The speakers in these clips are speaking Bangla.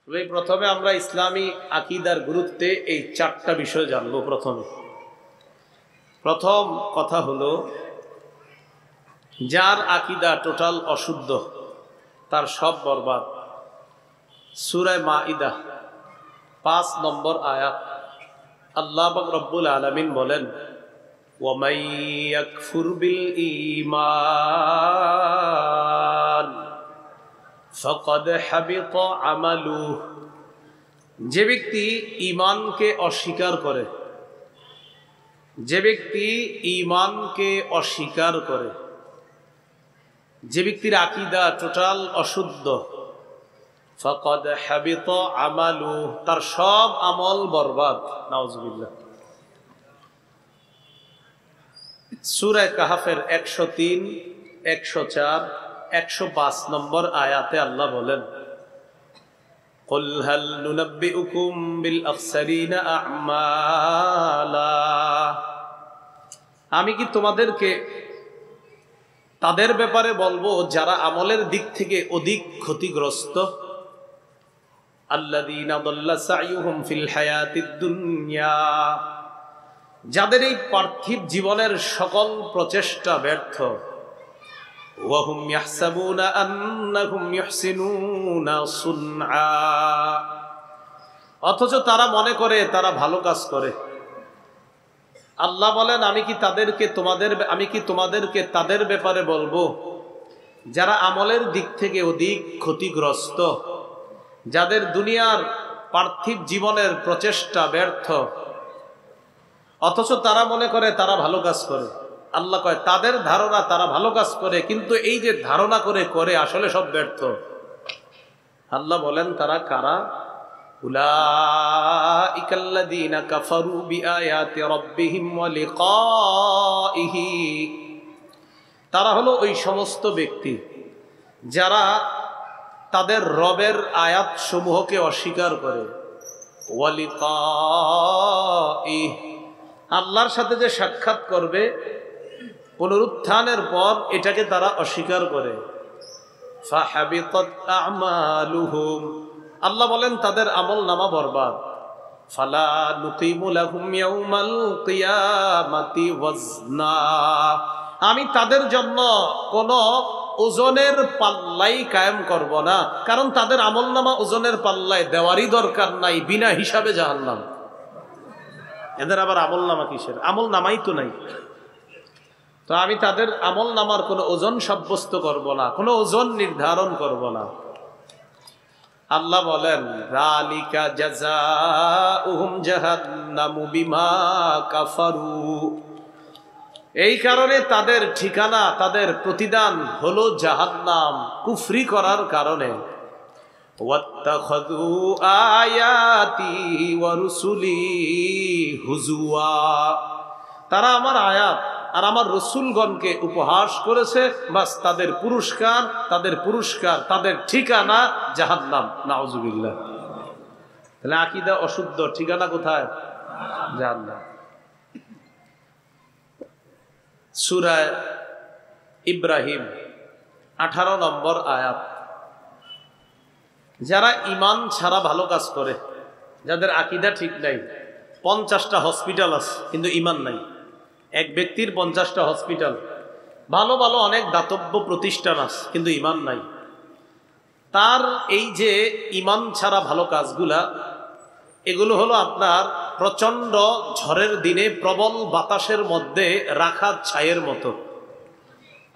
প্রথমে আমরা ইসলামী আকীদার গুরুত্বে এই চারটা বিষয় জানবো। প্রথম কথা হলো, যার আকীদা টোটাল অশুদ্ধ তার সব বরবাদ। সূরা মাঈদা ৫ নম্বর আয়াত, আল্লাহ পাক রব্বুল আলামিন বলেন, ওয়ামান ইয়াকফুর বিল ঈমান ফাকাদ হাবিতা আমালুহু। যে ব্যক্তি ঈমানকে অস্বীকার করে, যে ব্যক্তি ঈমানকে অস্বীকার করে, যে ব্যক্তির আকীদা টোটাল অশুদ্ধ, ফাকাদ হাবিতা আমালুহু, তার সব আমল বরবাদ। নাউজুবিল্লাহ। সূরা কাহফের ১০৩, ১০৪, ১০৫ নম্বর আয়াতে আল্লাহ বলেন, কুল হাল নুনাব্বিউকুম বিল আখসারিনা আ'মালা। আমি কি তোমাদেরকে তাদের ব্যাপারে বলবো যারা আমলের দিক থেকে অধিক ক্ষতিগ্রস্ত? আল্লাযীনা দাল্লা সা'য়ুহুম ফিল হায়াতিদ দুনিয়া, যাদের এই পার্থিব জীবনের সকল প্রচেষ্টা ব্যর্থ। ওয়াহুম ইয়াহসাবুনা আন্নাহুম ইহসিনুনা সুনআ, অথচ তারা মনে করে তারা ভালো কাজ করে। আল্লাহ বলেন, আমি কি তোমাদেরকে তাদের ব্যাপারে বলবো যারা আমলের দিক থেকে অধিক ক্ষতিগ্রস্ত, যাদের দুনিয়ার পার্থিব জীবনের প্রচেষ্টা ব্যর্থ, অথচ তারা মনে করে তারা ভালো কাজ করে। আল্লাহ কয়, তাদের ধারণা তারা ভালো কাজ করে, কিন্তু এই যে ধারণা করে আসলে সব ব্যর্থ। আল্লাহ বলেন, তারা কারা? উলাইকাল্লাযীনা কাফারু বিআয়াতি রাব্বিহিম ওয়া লিকাইহি, তারা হলো ওই সমস্ত ব্যক্তি যারা তাদের রবের আয়াত সমূহকে অস্বীকার করে। ওয়া লিকাইহি, আল্লাহর সাথে যে সাক্ষাৎ করবে পুনরুত্থানের পর, এটাকে তারা অস্বীকার করে। ফাহাবিতাত আ'মালুহুম, আল্লাহ বলেন তাদের আমল নামা বরবাদ। ফালা নুকিমু লাহুম ইয়াউমাল কিয়ামাতি ওয়াজনা, আমি তাদের জন্য কোন ওজনের পাল্লাই কায়েম করব না, কারণ তাদের আমল নামা ওজনের পাল্লায় দেওয়ারই দরকার নাই, বিনা হিসাবে জাহান্নাম। এদের আবার আমল নামা কিসের? আমল নামাই তো নাই। তো আমি তাদের আমল নামার কোনো ওজন সাব্যস্ত করব না, কোনো ওজন নির্ধারণ করব না। আল্লাহ বলেন, যালিকা জাযাউহুম জাহান্নামু বিমা কাফারু, এই কারণে তাদের ঠিকানা, তাদের প্রতিদান হলো জাহান্নাম, কুফরি করার কারণে। ওয়াত্তাখাযু আয়াতি ওয়া রুসুলি হুজুয়া, তারা আমার আয়াত আর আমার রসুলগণকে উপহাস করেছে, বাস তাদের পুরস্কার, তাদের ঠিকানা জাহান্নাম। নাউজুবিল্লাহ। তাহলে আকীদা অশুদ্ধ, ঠিকানা কোথায়? জাহান্নাম। সূরা ইব্রাহিম 18 নম্বর আয়াত, যারা ঈমান ছাড়া ভালো কাজ করে, যাদের আকীদা ঠিক নাই, 50টা হসপিটাল আছে কিন্তু ঈমান নাই। এক ব্যক্তির 50টা হসপিটাল, ভালো ভালো অনেক দাতব্য প্রতিষ্ঠান আছে কিন্তু ঈমান নাই। তার এই যে ঈমান ছাড়া ভালো কাজগুলা, এগুলো হলো আপনার প্রচন্ড ঝড়ের দিনে প্রবল বাতাসের মধ্যে রাখা ছায়ের মতো।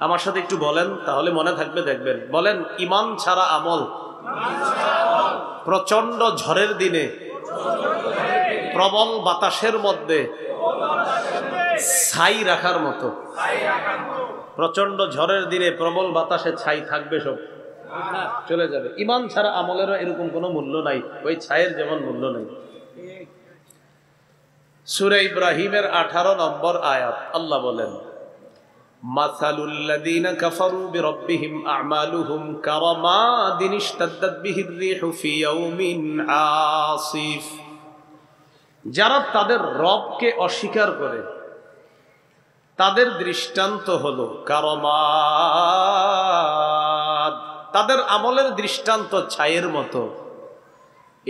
আমার সাথে একটু বলেন, তাহলে মনে থাকবে, দেখবেন। বলেন, ঈমান ছাড়া আমল প্রচন্ড ঝড়ের দিনে প্রবল বাতাসের মধ্যে ছাই রাখার মতো। প্রচন্ড ঝড়ের দিনে প্রবল বাতাসে ছাই থাকবে, সব চলে যাবে। ঈমান ছাড়া আমলেরও এরকম কোনো মূল্য নাই, ওই ছায়ের যেমন মূল্য নাই। সূরা ইব্রাহিমের 18 নম্বর আয়াত, আল্লাহ বলেন, মাসালুল্লাযীনা কাফারু বিরাব্বিহিম আ'মালুহুম কারামাদিন ইশতাদ্দাত বিহির রিহু ফি ইয়াউমিন আসিফ, যারা তাদের রবকে অস্বীকার করে তাদের দৃষ্টান্ত হলো কারামাদ, তাদের আমলের দৃষ্টান্ত ছায়ের মতো।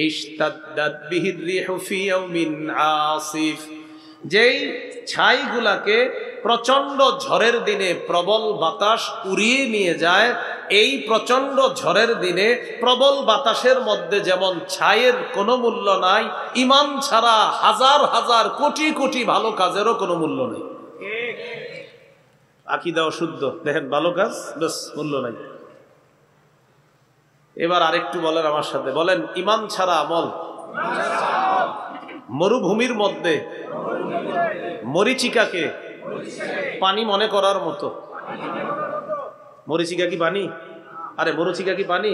ইশতাদ্দাত বিহির রিহু ফি ইয়াউমিন আসিফ, যেই ছাইগুলাকে প্রচন্ড ঝড়ের দিনে প্রবল বাতাস উড়িয়ে নিয়ে যায়, এই প্রচন্ড ঝড়ের দিনে প্রবল বাতাসের মধ্যে যেমন ছাইয়ের কোনো মূল্য নাই, ঈমান ছাড়া হাজার হাজার কোটি কোটি ভালো কাজেরও কোনো মূল্য নেই। আকীদা অশুদ্ধ, দেখেন ভালো কাজ বাস মূল্য নাই। এবার আরেকটু বলেন আমার সাথে, বলেন ঈমান ছাড়া আমল মরুভূমির মধ্যে মরিচিকাকে পানি মনে করার মতো। মরিচিকা কি পানি? আরে মরিচিকা কি পানি?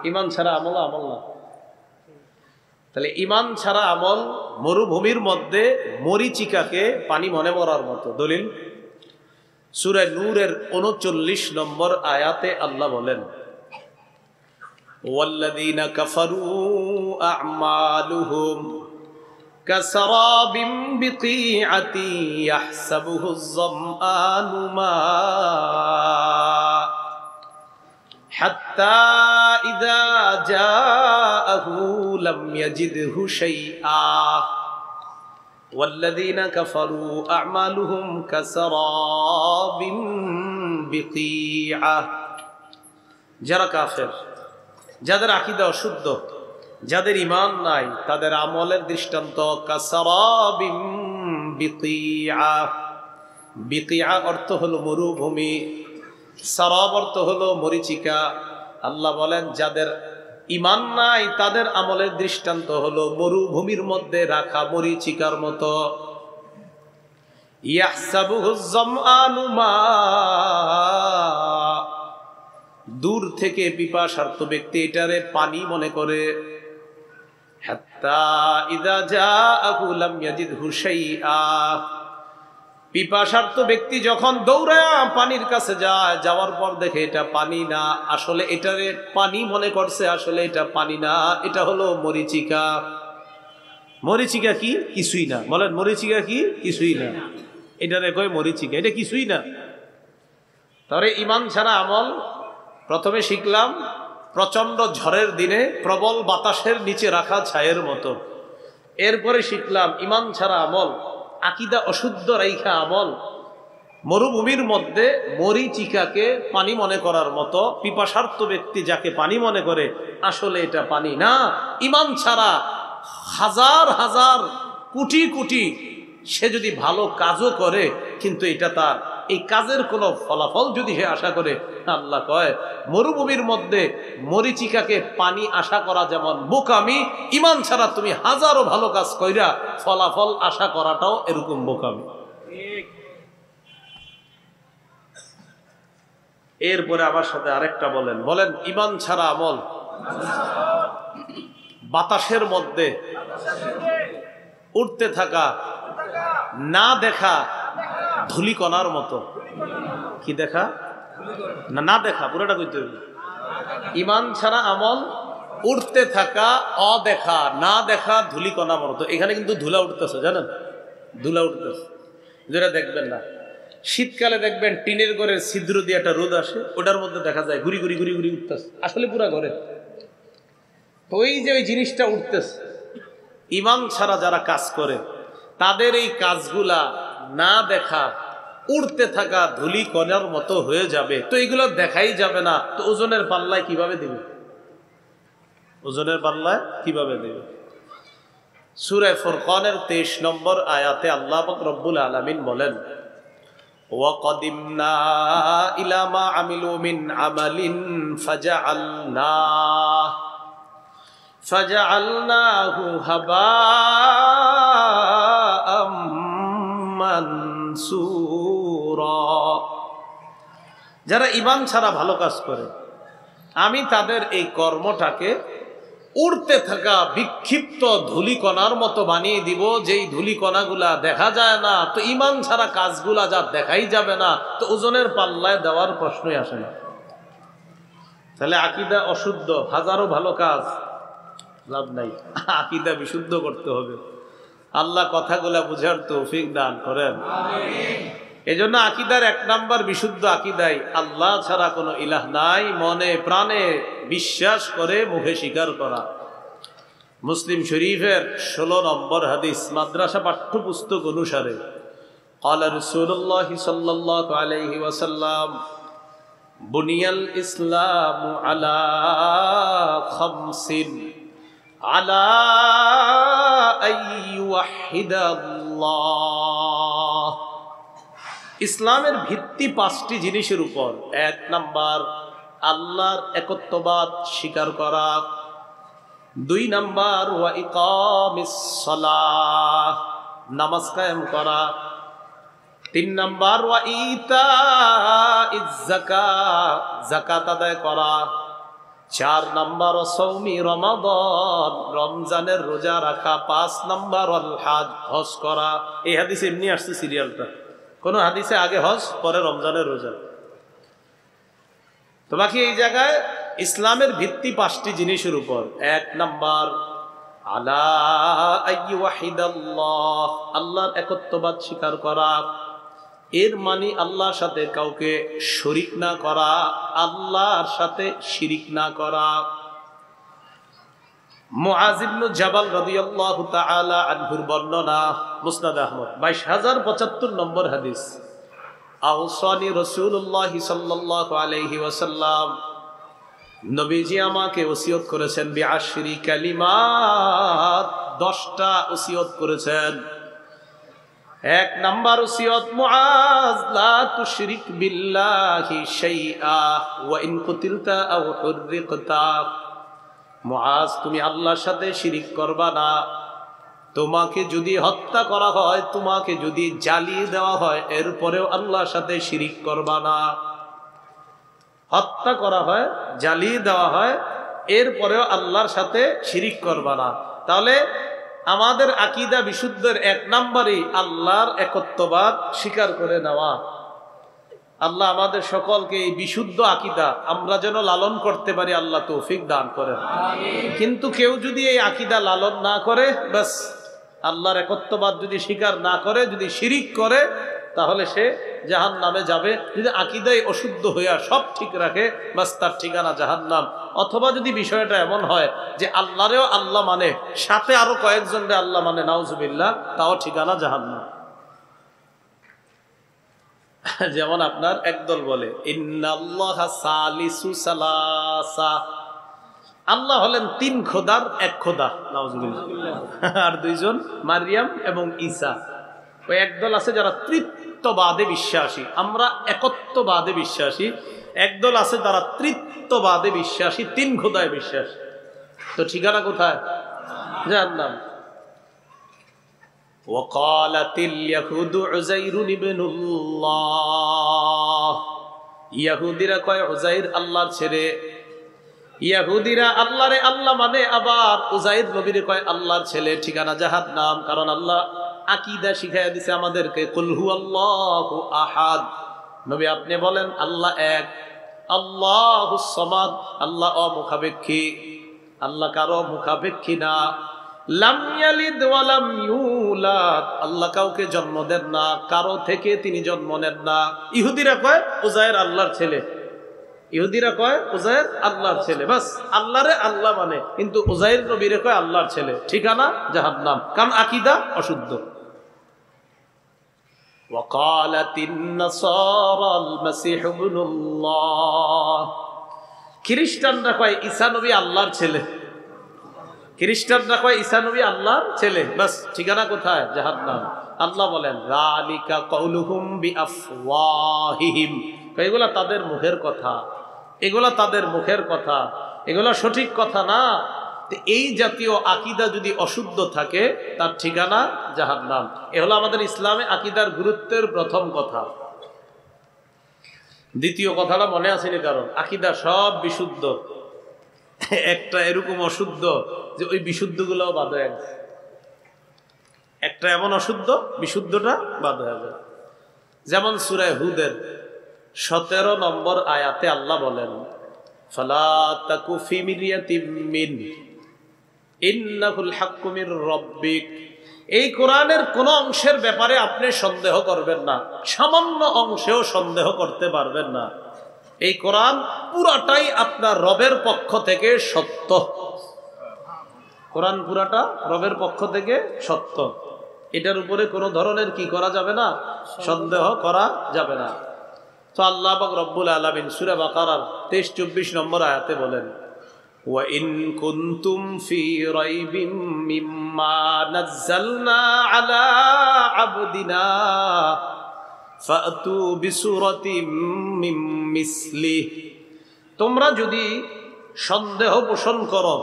ঈমান ছাড়া আমল আমল না। তাহলে ঈমান ছাড়া আমল মরুভূমির মধ্যে মরিচিকাকে পানি মনে করার মতো। দলিল সূরা নূরের 39 নম্বর আয়াতে আল্লাহ বলেন, ওয়াল্লাযীনা কাফারু আ'মালুহুম কাসরাবিম বিকিআতি ইয়াহসাবুহুজ যামআনু মাআ হাত্তা ইযা জাআহু লাম ইয়াজিদহু শাইআ ওয়াল্লাযীনা কাফারু আ'মালুহুম কাসরাবিম বিকিআ। যারা কাফের, যাদের আকীদা অশুদ্ধ, যাদের ঈমান নাই, তাদের আমলের দৃষ্টান্ত কাসরাবিম বিকিআ। বিকিআ অর্থ হলো মরুভূমি, সারাব অর্থ হলো মরিচিকা। আল্লাহ বলেন যাদের ঈমান নাই তাদের আমলের দৃষ্টান্ত হলো মরুভূমির মধ্যে রাখা মরিচিকার মতো। ইয়াহসাবুহুজ যামআনু মা, দূর থেকে পিপাসার্ত ব্যক্তি এটারে পানি মনে করে। হাত্তা ইযা জাআহু লাম ইয়াজিদহু শাইআ, পিপাসার্ত ব্যক্তি যখন দৌড়ায়া পানির কাছে যায়, যাওয়ার পর দেখে এটা পানি না, আসলে এটারে পানি মনে করছে, আসলে এটা পানি না, এটা হলো মরিচিকা। মরিচিকা কি? কিছুই না। বলেন মরিচিকা কি? কিছুই না। এটারে কয় মরিচিকা, এটা কিছুই না। তাহলে ঈমান ছাড়া আমল প্রথমে শিখলাম প্রচন্ড ঝড়ের দিনে প্রবল বাতাসের নিচে রাখা ছায়ের মতো। এরপরে শিখলাম ঈমান ছাড়া আমল, আকীদা অশুদ্ধ রাইখা আমল মরুভূমির মধ্যে মরিচিকাকে পানি মনে করার মতো। পিপাসার্ত ব্যক্তি যাকে পানি মনে করে, আসলে এটা পানি না। ঈমান ছাড়া হাজার হাজার কোটি কোটি সে যদি ভালো কাজও করে, কিন্তু এটা তার এই কাজের কোনো ফলাফল যদি সে আশা করে, আল্লাহ কয় মরুভূমির মধ্যে মরিচিকাকে পানি আশা করা যেমন বোকামি, ঈমান ছাড়া তুমি হাজারো ভালো কাজ কইরা ফলাফল আশা করাটাও এরকম বোকামি। এরপরে আমার সাথে আরেকটা বলেন, বলেন ঈমান ছাড়া আমল বাতাসের মধ্যে উঠতে থাকা না দেখা ধূলিকণার মতো। কি দেখা? না দেখা, পুরোটা কইতে হবে। ঈমান ছাড়া আমল উঠতে থাকা অদেখা না দেখা ধূলিকণার মতো। এখানে কিন্তু ধুলা উঠতেছে, জানেন? ধুলা উঠতেছে, যেটা দেখবেন না। শীতকালে দেখবেন টিনের ঘরের ছিদ্র দিয়ে একটা রোদ আসে, ওটার মধ্যে দেখা যায় ঘুরি ঘুরি ঘুরি ঘুরি উঠতেছে, আসলে পুরা ঘরে। তো ওই যে ওই জিনিসটা উঠতেছে, ঈমান ছাড়া যারা কাজ করে তাদের এই কাজগুলা না দেখা উড়তে থাকা ধুলি কণার মতো হয়ে যাবে। তো এগুলো দেখাই যাবে না, তো ওজনের পাল্লায় কিভাবে দিবে? ওজনের পাল্লায় কিভাবে দিবে? সূরা ফুরকানের 23 নম্বর আয়াতে আল্লাহ পাক রব্বুল আলামিন বলেন, ওয়াকাদিমনা ইলা মা আমিলু মিন আমালিন ফাজআলনাহু হাবাআম মানসুরা। যারা ঈমান ছাড়া ভালো কাজ করে, আমি তাদের এই কর্মটাকে উড়তে থাকা বিক্ষিপ্ত ধূলিকণার মতো বানিয়ে দিব, যেই ধূলিকণাগুলা দেখা যায় না। তো ঈমান ছাড়া কাজগুলা যা দেখাই যাবে না, তো ওজনের পাল্লায় দেওয়ার প্রশ্নই আসে না। তাহলে আকীদা অশুদ্ধ, হাজারো ভালো কাজ লাভ নাই, আকীদা বিশুদ্ধ করতে হবে। আল্লাহ কথাগুলা বুঝার তৌফিক দান করেন। এজন্য আকীদার 1 নাম্বার বিশুদ্ধ আকীদাই আল্লাহ ছাড়া কোনো ইলাহ নাই, মনে প্রাণে বিশ্বাস করে মুখে স্বীকার করা। মুসলিম শরীফের 16 নম্বর হাদিস, মাদ্রাসা পাঠ্যপুস্তক অনুসারে قال رسول الله صلى الله عليه وسلم بني الإسلام على خمس على أن يوحد الله। ইসলামের ভিত্তি 5টি জিনিসের উপর। 1 নাম্বার আল্লাহর একত্ববাদ স্বীকার করা। 2 নাম্বার ওয়া ইকামিস সালাহ, নামাজ কায়েম করা। 3 নাম্বার ওয়া ইতাইজ যাকাত, যাকাত আদায় করা। 4 নাম্বার সওমি রমাদান, রমজানের রোজা রাখা। 5 নাম্বার আল হজ, হজ করা। এই হাদিসে এমনি আসছে সিরিয়ালটা, কোন হাদিসে আগে হজ পরে রমজানের রোজা। তো বাকি এই জায়গায় ইসলামের ভিত্তি 5টি জিনিসের উপর। 1 নাম্বার আলা আইয়ুহিদাল্লাহ, আল্লাহর একত্ববাদ স্বীকার করা। এর মানে আল্লাহর সাথে কাউকে শরীক না করা, আল্লাহর সাথে শিরিক না করা। মুআজ ইবনে জাবাল রাদিয়াল্লাহু তাআলা আনহুর বর্ণনা, মুসনাদ আহমদ 22075 নম্বর হাদিস। আওসানি রাসূলুল্লাহ সাল্লাল্লাহু আলাইহি ওয়াসাল্লাম, নবীজি আমাকে ওসিয়ত করেছেন বিআশরি কালিমাত, 10টা ওসিয়ত করেছেন। 1 নাম্বার ওসিয়ত, মুআজ লা তুশরিক বিল্লাহি শাইআ ওয়া ইন কুতিলতা আও হুররিকতা। মুআজ, তুমি আল্লাহর সাথে শিরিক করবা না। তোমাকে যদি হত্যা করা হয়, তোমাকে যদি জ্বালিয়ে দেওয়া হয়, এরপরেও আল্লাহর সাথে শিরিক করবা না। হত্যা করা হয়, জ্বালিয়ে দেওয়া হয়, এরপরেও আল্লাহর সাথে শিরিক করবা না। তাহলে আমাদের আকীদা বিশুদ্ধের 1 নম্বরই আল্লাহর একত্ববাদ স্বীকার করে নেওয়া। আল্লাহ আমাদের সকলকে এই বিশুদ্ধ আকীদা আমরা যেন লালন করতে পারি, আল্লাহ তৌফিক দান করেন। কিন্তু কেউ যদি এই আকীদা লালন না করে, বাস আল্লাহর একত্ববাদ যদি স্বীকার না করে, যদি শিরিক করে, তাহলে সে জাহান্নামে যাবে। যদি আকীদাই অশুদ্ধ হইয়া সব ঠিক রাখে, বাস তার ঠিকানা জাহান্নাম। অথবা যদি বিষয়টা এমন হয় যে আল্লাহরেও আল্লাহ মানে, সাথে আরো কয়েকজনরে আল্লাহ মানে, নাউজুবিল্লাহ, তাও ঠিকানা জাহান্নাম। যেমন আপনার একদল বলে ইন্নাল্লাহা সালিসু সালাসা, আল্লাহ হলেন 3 খোদার 1 খোদা, নাউজুবিল্লাহ। আর 2 জন মারিয়াম এবং ঈসা। ওই একদল আছে যারা ত্রিত্ববাদে বিশ্বাসী, আমরা একত্ববাদে বিশ্বাসী। একদল আছে যারা ত্রিত্ববাদে বিশ্বাসী, 3 খোদায় বিশ্বাসী। তো ঠিকানা কোথায়? জাহান্নাম। ওয়াকালাতিল ইয়াহুদু উযাইরুন ইবনুল্লাহ, ইহুদিরা কয় উযাইর আল্লাহর ছেলে। ইহুদিরা আল্লাহরে আল্লাহ মানে, আবার উযাইর নবীরে কয় আল্লাহর ছেলে। ঠিকানা জাহান্নাম। কারণ আল্লাহ আকীদা শিখাইয়া দিছে আমাদেরকে, কুল হুয়াল্লাহু আহাদ। নবী আপনি বলেন আল্লাহ এক, আল্লাহুস সামাদ, আল্লাহ অমুখাপেক্ষী, আল্লাহ কারো মুখাপেক্ষী না। লাম ইয়ালিদ ওয়া লাম ইউলাদ, আল্লাহ কাউকে জন্ম দেন না, কারো থেকে তিনি জন্ম নেন না। ইহুদিরা কয় উযাইর আল্লাহর ছেলে, ইহুদিরা কয় উযাইর আল্লাহর ছেলে। বাস আল্লাহরে আল্লাহ মানে, কিন্তু উযাইর নবীরে কয় আল্লাহর ছেলে। ঠিকানা জাহান্নাম, কারণ আকীদা অশুদ্ধ। ওয়াকালাতিন নাসারা আল মাসীহ ইবনুল্লাহ, খ্রিস্টানরা কয় ঈসা নবী আল্লাহর ছেলে। খ্রিস্টানরা কয় ঈসা নবী আল্লাহর ছেলে। বাস ঠিকানা কোথায়? জাহান্নাম। আল্লাহ বলেন যালিকা কাউলুহুম বিআফওয়াহিহিম, এগুলা তাদের মুখের কথা, এগুলা তাদের মুখের কথা, এগুলা সঠিক কথা না। এই জাতীয় আকীদা যদি অশুদ্ধ থাকে, তার ঠিকানা জাহান্নাম। এ হলো আমাদের ইসলামে আকীদার গুরুত্বের প্রথম কথা। দ্বিতীয় কথাটা মনে আসেনি, কারণ আকীদা সব বিশুদ্ধ, একটা এরকম অশুদ্ধ যে ওই বিশুদ্ধগুলোও বাদ হয়ে গেছে। একটা এমন অশুদ্ধ, বিশুদ্ধটা বাদ হয়ে যায়। যেমন সূরা হুদের 17 নম্বর আয়াতে আল্লাহ বলেন ফালা তাকু ফি মিরিয়াতিম মিন ইন্নাহুল হাক্কু মির রাব্বিক, এই কোরআনের কোন অংশের ব্যাপারে আপনি সন্দেহ করবেন না, সামান্য অংশেও সন্দেহ করতে পারবেন না। এই কোরআন পুরাটাই আপনার রবের পক্ষ থেকে সত্য। কোরআন পুরাটা রবের পক্ষ থেকে সত্য, এটার উপরে কোনো ধরনের কি করা যাবে না, সন্দেহ করা যাবে না। তো আল্লাহ পাক রব্বুল আলামিন সূরা বাকারার 23-24 নম্বর আয়াতে বলেন, ওয়া ইন কুনতুম ফি রাইবিম মিম্মা নাযালনা আলা আবদিনা ফাতু বিসূরাতিম মিন মিসলিহি, তোমরা যদি সন্দেহ পোষণ করো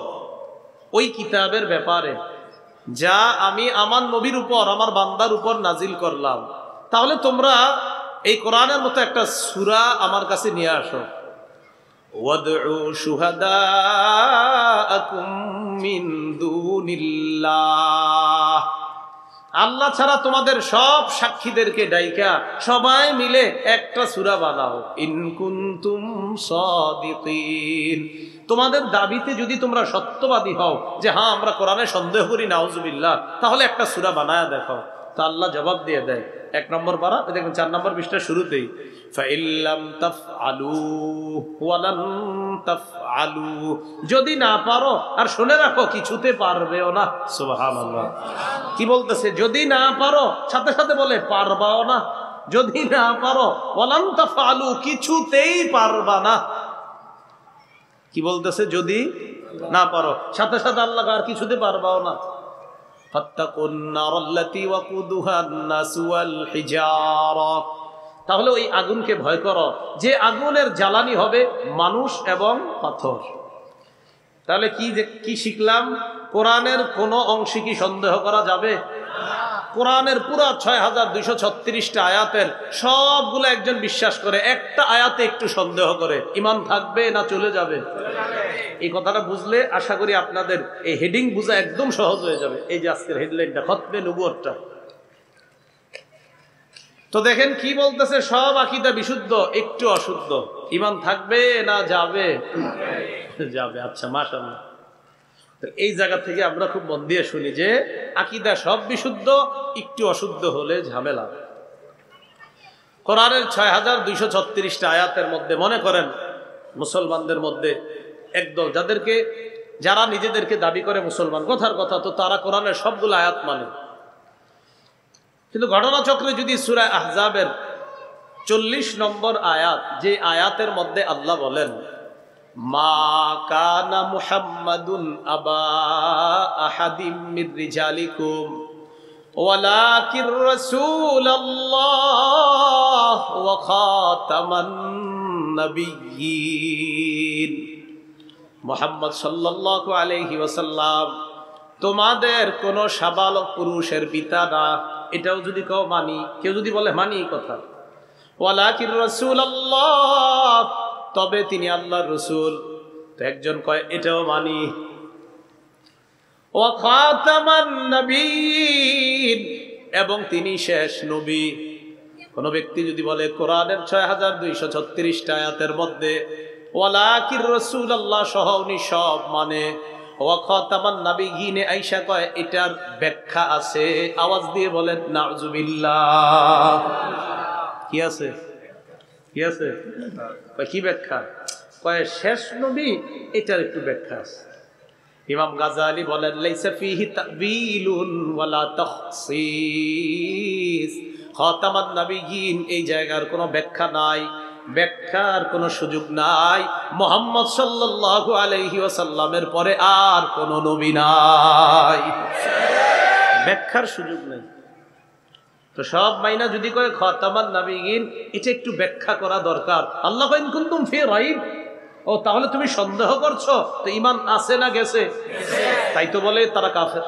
ওই কিতাবের ব্যাপারে যা আমি আমার নবীর উপর, আমার বান্দার উপর নাজিল করলাম, তাহলে তোমরা এই কোরআনের মতো একটা সূরা আমার কাছে নিয়ে আসো। ওয়াদউ শুহাদাআকুম মিন দুনিল্লাহ, আল্লাহ ছাড়া তোমাদের সব সাক্ষীদেরকে ডাইকা সবাই মিলে একটা সূরা বানাও। ইন কুনতুম সাদিকিন, তোমাদের দাবিতে যদি তোমরা সত্যবাদী হও যে হ্যাঁ আমরা কোরআনে সন্দেহ করি নাউজুবিল্লাহ, তাহলে একটা সূরা বানায়া দেখাও। তা আল্লাহ জবাব দিয়ে দেয় 1 নম্বর পারা, দেখুন 4 নম্বর পৃষ্ঠার শুরুতেই, ফাইল্লাম তাফআলু ওয়ালান তাফআলু, যদি না পারো, আর শুনে রাখো কিছুতে পারবেও না। সুবহানাল্লাহ, কি বলতেছে? যদি না পারো, সাথে সাথে বলে পারবাও না। যদি না পারো, ওয়ালান তাফআলু, কিছুতেই পারবা না। কি বলতেছে? যদি না পারো, সাথে সাথে আল্লাহ আর কিছুতে পারবাও না। ফাত্তাকুন নারাল্লাতী ওয়াকুদুহান নাসু ওয়াল হিজারা, তাহলে ওই আগুনকে ভয় করো যে আগুনের জ্বালানি হবে মানুষ এবং পাথর। তাহলে কি শিখলাম? কোরআনের কোন অংশে কি সন্দেহ করা যাবে? কোরআনের পুরো 6236টা আয়াতের সবগুলো একজন বিশ্বাস করে, একটা আয়াতে একটু সন্দেহ করে, ঈমান থাকবে না চলে যাবে? এই কথাটা বুঝলে আশা করি আপনাদের এই হেডিং বোঝা একদম সহজ হয়ে যাবে। এই যে আজকের হেডলাইনটা, খতমে নবুয়তটা। তো দেখেন কি বলতেছে, সব আকীদা বিশুদ্ধ, একটু অশুদ্ধ, ঈমান থাকবে না যাবে? যাবে। আচ্ছা, মাশাআল্লাহ। এই জায়গা থেকে আমরা খুব মন দিয়ে শুনি যে আকীদা সব বিশুদ্ধ, একটু অশুদ্ধ হলে ঝামেলা। কোরআনের 6236টা আয়াতের মধ্যে মনে করেন মুসলমানদের মধ্যে একদল যারা নিজেদেরকে দাবি করে মুসলমান, কথার কথা তো তারা কোরআনের সবগুলো আয়াত মানে, কিন্তু ঘটনাচক্রে যদি সূরা আহজাবের 40 নম্বর আয়াত, যে আয়াতের মধ্যে আল্লাহ বলেন, মা কানা মুহাম্মাদুন আবা আহাদিম মির রিজালিকুম ওয়ালাকির রাসূলুল্লাহ ওয়া খাতামান নাবিয়্যিন, মুহাম্মদ সাল্লাল্লাহু আলাইহি ওয়াসাল্লাম তোমাদের কোন সাবালক পুরুষের পিতা না। এটাও যদি কেউ মানি, কেউ যদি বলে মানি এই কথা, ওয়ালাকির রাসূলুল্লাহ, তবে তিনি আল্লাহর রাসূল, তো একজন কয় এটাও মানি, ওয়া খাতামান নাবিয়্যিন, এবং তিনি শেষ নবী। কোন ব্যক্তি যদি বলে কোরআনের 6236টা আয়াতের মধ্যে ওয়ালাকির রাসূলুল্লাহ সহ উনি সব মানে, ওয়া খাতামান নাবিয়্যিন আয়েশা কয় এটার ব্যাখ্যা আছে, আওয়াজ দিয়ে বলেন নাউজুবিল্লাহ। কি আছে? কি আছে? কি ব্যাখ্যা? কয় শেষ নবী, এটার একটু ব্যাখ্যা আছে। ইমাম গাজালি বলেন লাইসা ফিহি তা'বীলুন ওয়ালা তাখসিস, খাতামান নাবিয়্যিন এই জায়গার কোনো ব্যাখ্যা নাই, ব্যাখ্যার কোনো সুযোগ নাই। মুহাম্মদ সাল্লাল্লাহু আলাইহি ওয়াসাল্লামের পরে আর কোনো নবী নাই, ব্যাখ্যার সুযোগ নেই। তো সব মাইনা যদি কয় খাতামান নাবিয়্যিন, এটা একটু ব্যাখ্যা করা দরকার। আল্লাহ কইন কুনতুম ফি রাইব, ও তাহলে তুমি সন্দেহ করছো, তো ঈমান আছে না গেছে? তাই তো বলে তারা কাফের।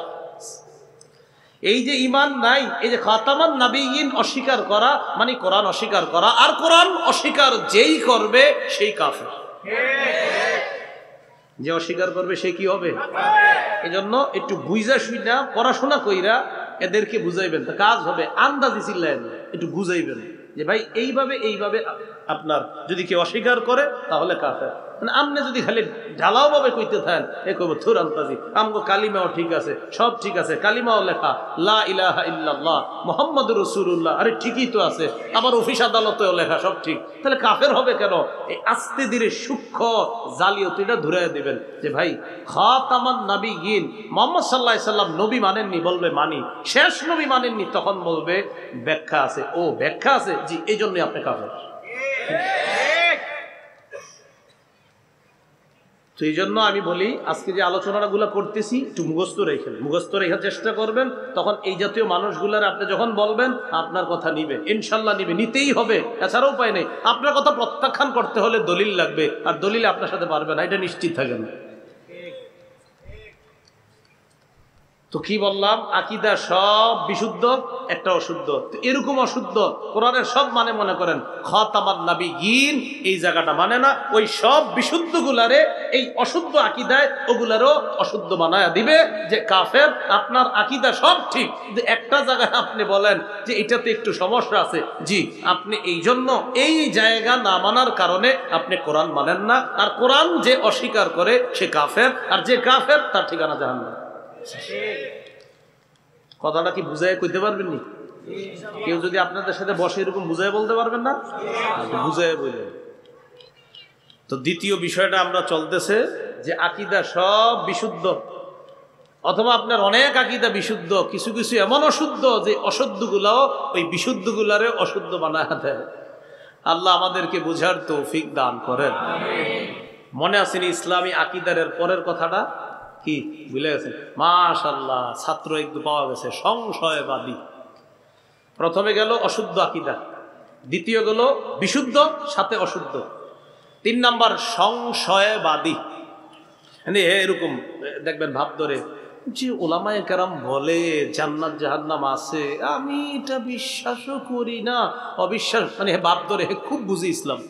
এই যে ঈমান নাই, এই যে খাতামান নাবিয়্যিন অস্বীকার করা মানে কোরআন অস্বীকার করা, আর কোরআন অস্বীকার যেই করবে সেই কাফের। যে অস্বীকার করবে সে কি হবে? এজন্য একটু বুঝা শুনা পড়াশোনা কইরা এদেরকে বুঝাইবেন, তা কাজ হবে। আন্দাজি চিল্লাইবেন, একটু বুঝাইবেন যে ভাই এইভাবে আপনার যদি কেউ অস্বীকার করে তাহলে কাফের, মানে আপনি যদি খালি ঢালাও ভাবে কইতে থাকেন এ কইব থুর আন্তাজি আমগো কালিমাও ঠিক আছে, সব ঠিক আছে, কালিমাও লেখা লা ইলাহা ইল্লাল্লাহ মুহাম্মাদুর রাসূলুল্লাহ, আরে ঠিকই তো আছে, আবার অফিস আদালতেও লেখা সব ঠিক, তাহলে কাফের হবে কেন? এই আস্তে ধীরে সূক্ষ্ম জালিয়াতিটা ধরে দিবেন যে ভাই খাতামান নবিয়্যিন মুহাম্মদ সাল্লাল্লাহু আলাইহি সাল্লাম নবী মানেননি, বলবে মানি। শেষ নবী মানেননি, তখন বলবে ব্যাখ্যা আছে। ও ব্যাখ্যা আছে, জি এই জন্যই আপনি কাফের। তো এই জন্য আমি বলি আজকে যে আলোচনাগুলো করতেছি একটু মুখস্থ রেখেন, মুখস্থ রেখার চেষ্টা করবেন, তখন এই জাতীয় মানুষগুলার আপনি যখন বলবেন আপনার কথা নিবে, ইনশাল্লাহ নিবে, নিতেই হবে, এছাড়া উপায় নেই। আপনার কথা প্রত্যাখ্যান করতে হলে দলিল লাগবে, আর দলিল আপনার সাথে পারবে না, এটা নিশ্চিত থাকেন। তো কি বললাম, আকীদা সব বিশুদ্ধ, একটা অশুদ্ধ। তো এরকম অশুদ্ধ কোরআনের সব মানে মনে করেন খাতামান নবিয়্যিন এই জায়গাটা মানে না, ওই সব বিশুদ্ধ গুলারে এই অশুদ্ধ আকীদায় ওগুলারও অশুদ্ধ বানায়া দিবে যে কাফের। আপনার আকীদা সব ঠিক, যে একটা জায়গায় আপনি বলেন যে এটাতে একটু সমস্যা আছে, জি আপনি এই জন্য এই জায়গা না মানার কারণে আপনি কোরআন মানেন না, আর কোরআন যে অস্বীকার করে সে কাফের, আর যে কাফের তার ঠিকানা জাহান্নাম। কথাটা কি বুঝায় কইতে পারবেন নি? কেউ যদি আপনাদের সাথে বসে এরকম বুঝায় বলতে পারবেন না? বুঝায় বলবেন। তো দ্বিতীয় বিষয়টা আমরা চলতেছে যে আকীদা সব বিশুদ্ধ, অথবা আপনার অনেক আকীদা বিশুদ্ধ, কিছু কিছু এমন অশুদ্ধ যে অশুদ্ধগুলাও ওই বিশুদ্ধগুলারে অশুদ্ধ বানায় দেয়। আল্লাহ আমাদেরকে বুঝার তৌফিক দান করেন। মনে আছেন ইসলামী আকীদারের পরের কথাটা কি ভুলে গেছেন? মাশাআল্লাহ, ছাত্র একটু পাওয়া গেছে, সংশয়বাদী। প্রথমে গেল অশুদ্ধ আকীদা, দ্বিতীয় গেল বিশুদ্ধ সাথে অশুদ্ধ, 3 নাম্বার সংশয়বাদী। এরকম দেখবেন ভাব ধরে যে ওলামায়ে কেরাম বলে জান্নাত জাহান্নাম আছে, আমি এটা বিশ্বাসও করি না, অবিশ্বাস, মানে ভাব ধরে খুব বুঝি ইসলাম।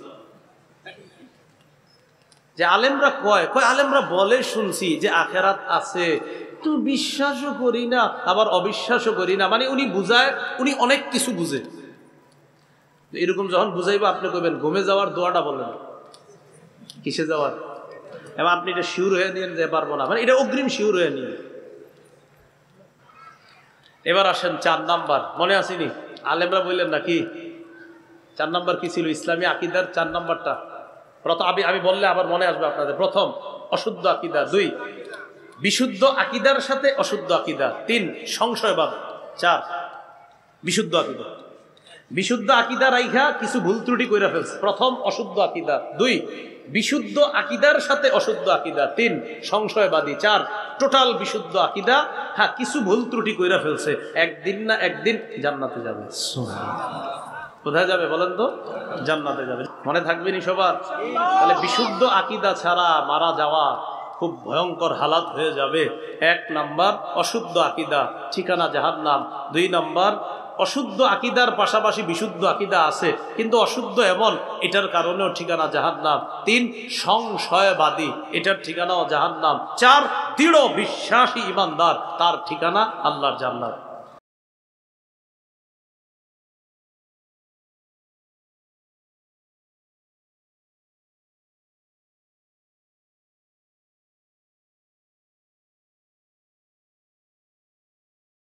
যে আলেমরা কয় আলেমরা বলে শুনছি যে আখেরাত আছে, তো বিশ্বাসও করি না আবার অবিশ্বাসও করি না, মানে উনি বুঝায়, উনি অনেক কিছু বুঝে। এরকম যখন বুঝাইবো আপনি কইবেন ঘুমে যাওয়ার দোয়াটা বলেন, কিসে যাওয়ার, এবং আপনি এটা শিওর হয়ে নিন যে পারবো না, মানে এটা অগ্রিম শিওর হয়ে নিন। এবার আসেন 4 নাম্বার, মনে আসেনি? আলেমরা বললেন নাকি 4 নাম্বার কি ছিল ইসলামী আকীদার? 4 নাম্বারটা প্রথম আমি বললে আবার মনে আসবে আপনাদের। প্রথম অশুদ্ধ আকীদা, 2 বিশুদ্ধ আকীদার সাথে অশুদ্ধ আকীদা, 3 সংশয়বাদ, 4 বিশুদ্ধ আকীদা। বিশুদ্ধ আকীদা রাইখা কিছু ভুল ত্রুটি কইরা ফেলছে। প্রথম অশুদ্ধ আকীদা, 2 বিশুদ্ধ আকীদার সাথে অশুদ্ধ আকীদা, 3 সংশয়বাদী, 4 টোটাল বিশুদ্ধ আকীদা। হ্যাঁ, কিছু ভুল ত্রুটি কইরা ফেলছে, একদিন না একদিন জান্নাতে যাবে। কোথায় যাবে বলেন তো? জান্নাতে যাবে। মনে থাকবেনি সবার? তাহলে বিশুদ্ধ আকীদা ছাড়া মারা যাওয়া খুব ভয়ঙ্কর হালাত হয়ে যাবে। 1 নাম্বার অশুদ্ধ আকীদা, ঠিকানা জাহান্নাম। 2 নাম্বার অশুদ্ধ আকীদার পাশাপাশি বিশুদ্ধ আকীদা আছে, কিন্তু অশুদ্ধ এমন, এটার কারণেও ঠিকানা জাহান্নাম। 3 সংশয়বাদী, এটার ঠিকানাও জাহান্নাম। 4 দৃঢ় বিশ্বাসী ইমানদার, তার ঠিকানা আল্লাহর জান্নাত।